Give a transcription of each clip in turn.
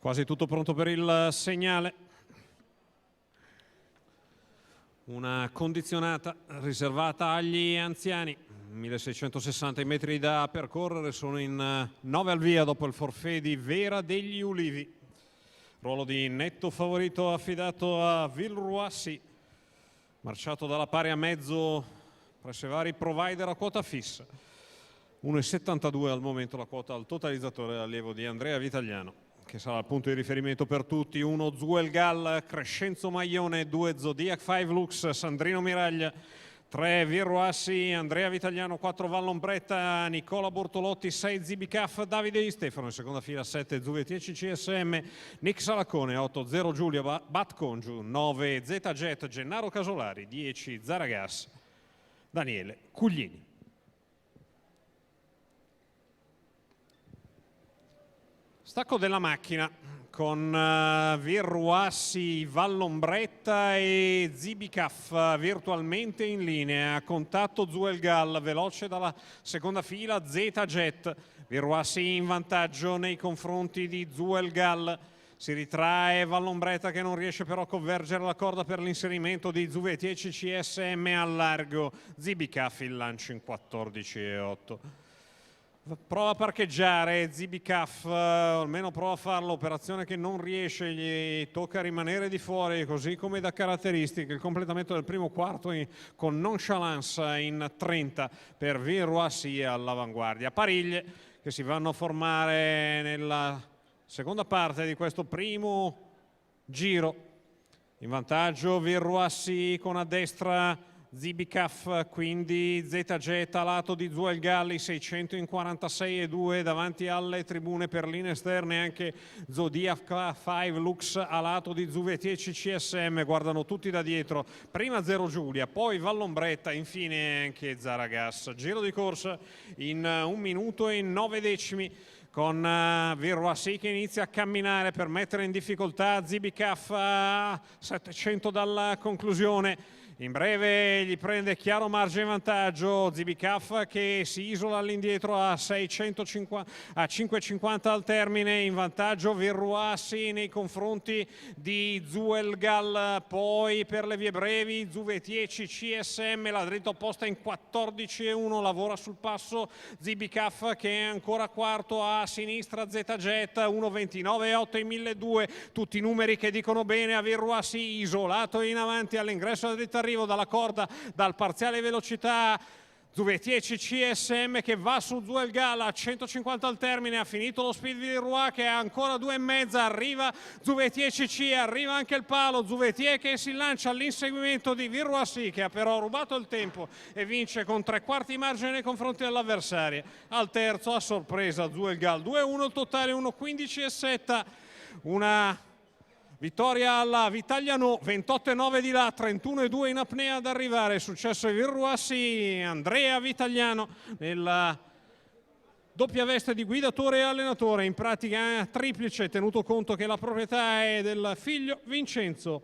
Quasi tutto pronto per il segnale. Una condizionata riservata agli anziani. 1660 metri da percorrere, sono in 9 al via dopo il forfait di Vera degli Ulivi. Ruolo di netto favorito affidato a Villeroissy, marciato dalla pari a mezzo presso i vari provider a quota fissa. 1,72 al momento la quota al totalizzatore allievo di Andrea Vitagliano, che sarà il punto di riferimento per tutti. 1 Zuelgal, Crescenzo Maglione, 2 Zodiac 5 Lux, Sandrino Miraglia, 3 Villeroissy, Andrea Vitagliano, 4 Vallombretta, Nicola Bortolotti, 6 Zibicaf, Davide Di Stefano, in seconda fila 7 Zuve10 CSM, Nick Salacone, 8 0 Giulia Batcongiu, 9 Zeta Jet, Gennaro Casolari, 10 Zaragas, Daniele Cuglini. Stacco della macchina con Villeroissy, Vallombretta e Zibicaf virtualmente in linea. Contatto Zuelgal, veloce dalla seconda fila Zeta Jet. Villeroissy in vantaggio nei confronti di Zuelgal. Si ritrae Vallombretta, che non riesce però a convergere la corda per l'inserimento di Zuve10 CSM al largo. Zibicaf il lancio in 14,8. Prova a parcheggiare Zibicaf, o almeno prova a farlo, operazione che non riesce, gli tocca rimanere di fuori, così come da caratteristiche. Il completamento del primo quarto con nonchalance in 30 per Villeroissy all'avanguardia. Pariglie che si vanno a formare nella seconda parte di questo primo giro. In vantaggio Villeroissy con a destra Zibicaf, quindi Zeta Jet a lato di Zuelgal, 646,2 davanti alle tribune per linee esterne, anche Zodiac 5 Lux a lato di Zuve10 CSM, guardano tutti da dietro, prima 0 Giulia, poi Vallombretta, infine anche Zaragas. Giro di corsa in 1 minuto e 9 decimi con Villeroissy che inizia a camminare per mettere in difficoltà Zibicaf a 700 dalla conclusione. In breve gli prende chiaro margine vantaggio Zibicaf, che si isola all'indietro a 5,50 al termine. In vantaggio Villeroissy nei confronti di Zuelgal. Poi per le vie brevi Zuve10 CSM, la dritta opposta in 14,1, lavora sul passo Zibicaf, che è ancora quarto. A sinistra Zeta Jet 1,29,8 in 1.200, tutti numeri che dicono bene a Villeroissy, isolato in avanti all'ingresso della dritta arrivo dalla corda, dal parziale velocità. Zuve10 CSM che va su Zuelgal a 150 al termine, ha finito lo speed Villeroissy che ha ancora 2,5, arriva Zuve10C, arriva anche il palo, Zuve10 che si lancia all'inseguimento di Villeroissy, che ha però rubato il tempo e vince con 3/4 di margine nei confronti dell'avversaria. Al terzo a sorpresa Zuelgal, 2-1 il totale, 1,15,7, una vittoria alla Vitagliano, 28,9 di là, 31,2 in apnea ad arrivare. Successo di Villeroissy, Andrea Vitagliano nella doppia veste di guidatore e allenatore, in pratica triplice, tenuto conto che la proprietà è del figlio Vincenzo.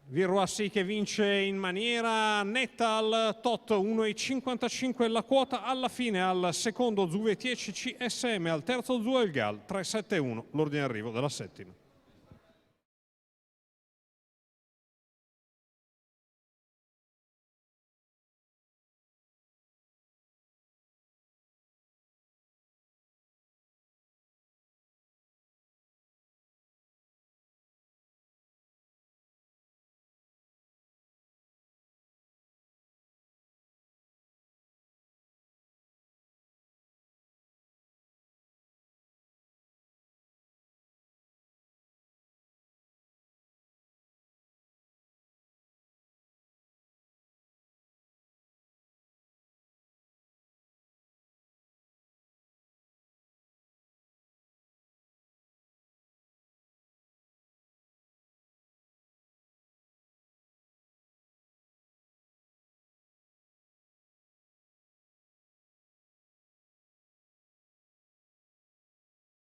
Villeroissy che vince in maniera netta al tot, 1,55 la quota alla fine, al secondo Zuve10 CSM, al terzo Zuelgal 3,71 l'ordine d'arrivo della settima.